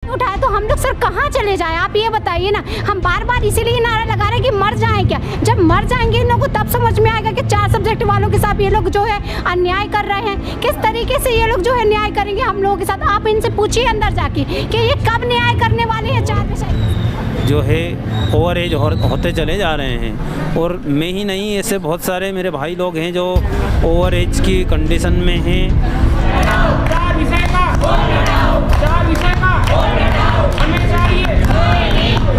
उठाया तो हम लोग सर कहाँ चले जाएं? आप ये बताइए ना। हम बार बार इसीलिए नारा लगा रहे हैं कि मर जाएं क्या? जब मर जाएंगे इन लोगों को तब समझ में आएगा कि 4 सब्जेक्ट वालों के साथ ये लोग जो है अन्याय कर रहे हैं। किस तरीके से ये लोग जो है न्याय करेंगे हम लोगों के साथ? आप इनसे पूछिए अंदर जाके कि ये कब न्याय करने वाले हैं 4 विषय जो है ओवर एज होते चले जा रहे हैं। और मैं ही नहीं, ऐसे बहुत सारे मेरे भाई लोग हैं जो ओवर एज की कंडीशन में हैं। 4 विषय का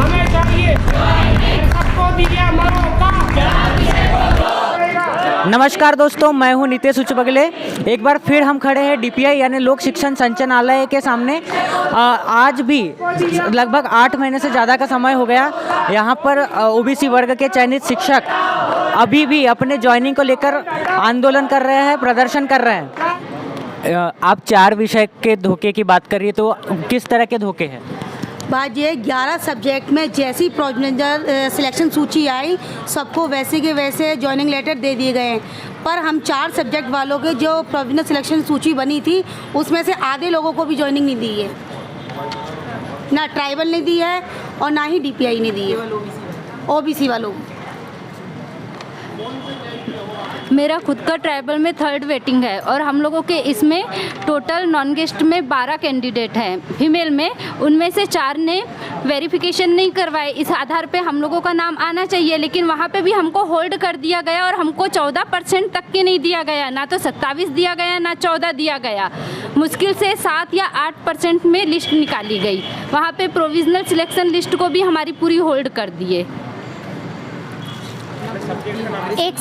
हमें चाहिए सबको दिया मौका। नमस्कार दोस्तों, मैं हूं नितेश उच्च बगले। एक बार फिर हम खड़े हैं डीपीआई यानी लोक शिक्षण संचालनालय के सामने। आज भी लगभग 8 महीने से ज़्यादा का समय हो गया। यहां पर ओबीसी वर्ग के चयनित शिक्षक अभी भी अपने ज्वाइनिंग को लेकर आंदोलन कर रहे हैं, प्रदर्शन कर रहे हैं। आप 4 विषय के धोखे की बात करिए तो किस तरह के धोखे हैं? बात ये 11 सब्जेक्ट में जैसी प्रोविजनल सिलेक्शन सूची आई सबको वैसे के वैसे जॉइनिंग लेटर दे दिए गए हैं। पर हम 4 सब्जेक्ट वालों के जो प्रोविजनल सिलेक्शन सूची बनी थी उसमें से आधे लोगों को भी जॉइनिंग नहीं दी है। ना ट्राइबल ने दी है और ना ही डीपीआई ने दी है, ओबीसी वालों को। मेरा खुद का ट्राइबल में 3rd वेटिंग है और हम लोगों के इसमें टोटल नॉन गेस्ट में 12 कैंडिडेट हैं फीमेल में। उनमें से 4 ने वेरिफिकेशन नहीं करवाए। इस आधार पे हम लोगों का नाम आना चाहिए, लेकिन वहाँ पे भी हमको होल्ड कर दिया गया और हमको 14% तक के नहीं दिया गया। ना तो 27 दिया गया, ना 14 दिया गया। मुश्किल से 7 या 8% में लिस्ट निकाली गई। वहाँ पे प्रोविजनल सिलेक्शन लिस्ट को भी हमारी पूरी होल्ड कर दिए। एक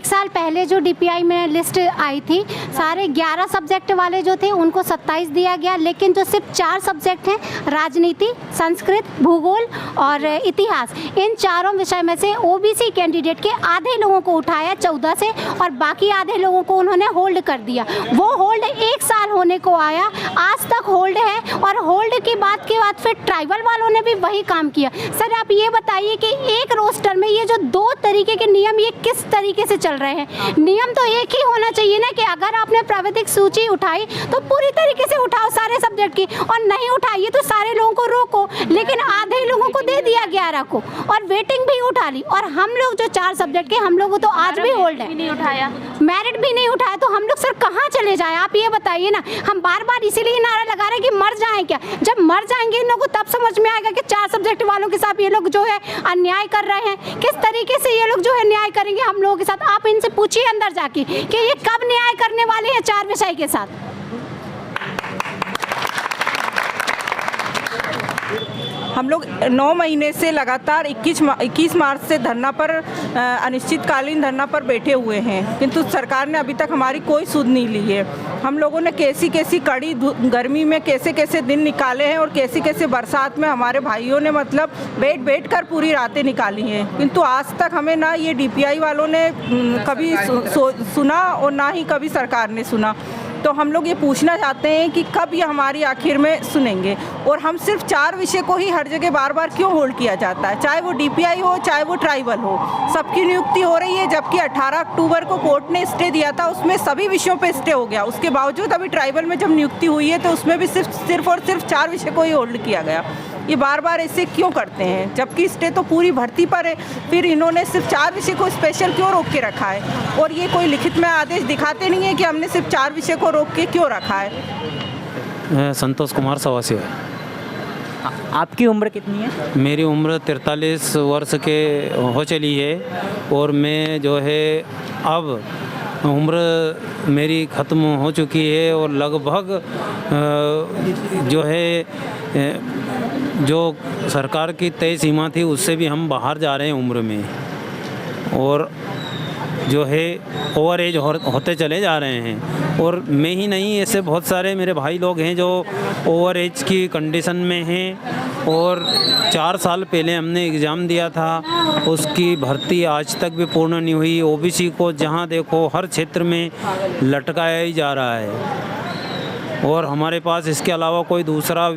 साल पहले जो डीपीआई में लिस्ट आई थी, सारे 11 सब्जेक्ट वाले जो थे उनको 27 दिया गया, लेकिन जो सिर्फ 4 सब्जेक्ट हैं, राजनीति, संस्कृत, भूगोल और इतिहास, इन चारों विषय में से ओबीसी कैंडिडेट के आधे लोगों को उठाया 14 से और बाकी आधे लोगों को उन्होंने होल्ड कर दिया। वो होल्ड 1 साल होने को आया, आज तक होल्ड है। और होल्ड की बात के बाद फिर ट्राइबल वालों ने भी वही काम किया। सर आप ये बताइए कि एक रोस्टर में ये जो 2 तरीके के नियम ये किस तरीके से चल रहे हैं? नियम तो एक ही होना चाहिए ना कि अगर आपने प्राविधिक सूची उठाई तो पूरी तरीके से उठाओ सारे सब्जेक्ट की, और नहीं उठाइए तो सारे लोगों को रोको। लेकिन आधे लोगों को दे दिया 11 को और वेटिंग भी उठा ली। और हम लोग जो 4 सब्जेक्ट के हम लोग तो आज भी होल्ड है, नहीं उठाया, मेरिट भी नहीं उठाया। तो हम लोग सर कहाँ चले जाएं? आप ये बताइए ना। हम बार बार इसीलिए नारा लगा रहे हैं कि मर जाएं क्या? जब मर जाएंगे इन लोगों को तब समझ में आएगा कि 4 सब्जेक्ट वालों के साथ ये लोग जो है अन्याय कर रहे हैं। किस तरीके से ये लोग जो है न्याय करेंगे हम लोगों के साथ? आप इनसे पूछिए अंदर जाके कि ये कब न्याय करने वाले हैं 4 विषय के साथ। हम लोग 9 महीने से लगातार 21 मार्च से धरना पर अनिश्चितकालीन धरना पर बैठे हुए हैं, किंतु सरकार ने अभी तक हमारी कोई सुध नहीं ली है। हम लोगों ने कैसी कड़ी गर्मी में कैसे दिन निकाले हैं और कैसी बरसात में हमारे भाइयों ने मतलब बैठ कर पूरी रातें निकाली हैं, किंतु आज तक हमें ना ये डीपीआई वालों ने कभी सुना और ना ही कभी सरकार ने सुना। तो हम लोग ये पूछना चाहते हैं कि कब ये हमारी आखिर में सुनेंगे। और हम सिर्फ 4 विषय को ही हर जगह बार बार क्यों होल्ड किया जाता है? चाहे वो डीपीआई हो, चाहे वो ट्राइबल हो, सबकी नियुक्ति हो रही है। जबकि 18 अक्टूबर को कोर्ट ने स्टे दिया था, उसमें सभी विषयों पे स्टे हो गया। उसके बावजूद अभी ट्राइबल में जब नियुक्ति हुई है तो उसमें भी सिर्फ और सिर्फ 4 विषय को ही होल्ड किया गया। ये बार बार ऐसे क्यों करते हैं? जबकि स्टे तो पूरी भर्ती पर है, फिर इन्होंने सिर्फ 4 विषय को स्पेशल क्यों रोक के रखा है? और ये कोई लिखित में आदेश दिखाते नहीं है कि हमने सिर्फ 4 विषय को रोक के क्यों रखा है। संतोष कुमार सवासी है। आपकी उम्र कितनी है? मेरी उम्र 43 वर्ष के हो चली है और मैं जो है अब उम्र मेरी ख़त्म हो चुकी है और लगभग जो है जो सरकार की तय सीमा थी उससे भी हम बाहर जा रहे हैं उम्र में, और जो है ओवर एज होते चले जा रहे हैं। और मैं ही नहीं, ऐसे बहुत सारे मेरे भाई लोग हैं जो ओवर एज की कंडीशन में हैं। और 4 साल पहले हमने एग्ज़ाम दिया था, उसकी भर्ती आज तक भी पूर्ण नहीं हुई। ओबीसी को जहां देखो हर क्षेत्र में लटकाया ही जा रहा है और हमारे पास इसके अलावा कोई दूसरा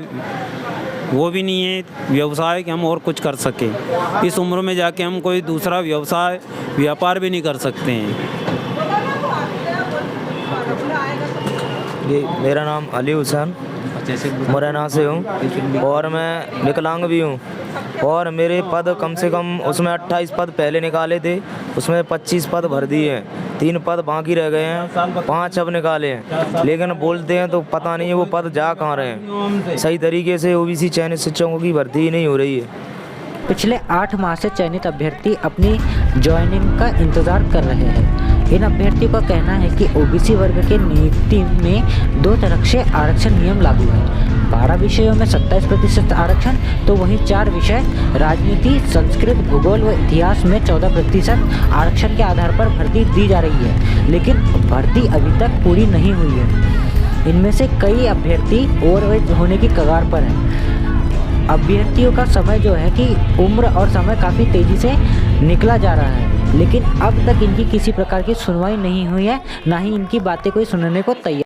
वो भी नहीं है व्यवसाय कि हम और कुछ कर सकें। इस उम्र में जाके हम कोई दूसरा व्यापार भी नहीं कर सकते हैं। मेरा नाम अली हुसैन। मुरैना से हूँ और मैं विकलांग भी हूँ। और मेरे पद कम से कम उसमें 28 पद पहले निकाले थे, उसमें 25 पद भर दिए हैं, 3 पद बाकी रह गए हैं, 5 अब निकाले हैं। लेकिन बोलते हैं तो पता नहीं है वो पद जा कहाँ रहे हैं। सही तरीके से ओबीसी चयनित शिक्षकों की भर्ती ही नहीं हो रही है। पिछले 8 माह से चयनित अभ्यर्थी अपनी ज्वाइनिंग का इंतज़ार कर रहे हैं। इन अभ्यर्थियों का कहना है कि ओबीसी वर्ग के नीति में 2 तरह से आरक्षण नियम लागू है। 12 विषयों में 27% आरक्षण, तो वहीं 4 विषय राजनीति, संस्कृत, भूगोल व इतिहास में 14% आरक्षण के आधार पर भर्ती दी जा रही है। लेकिन भर्ती अभी तक पूरी नहीं हुई है। इनमें से कई अभ्यर्थी ओवरवेट होने की कगार पर हैं। अभ्यर्थियों का समय जो है कि उम्र और समय काफ़ी तेज़ी से निकला जा रहा है, लेकिन अब तक इनकी किसी प्रकार की सुनवाई नहीं हुई है, ना ही इनकी बातें कोई सुनने को तैयार।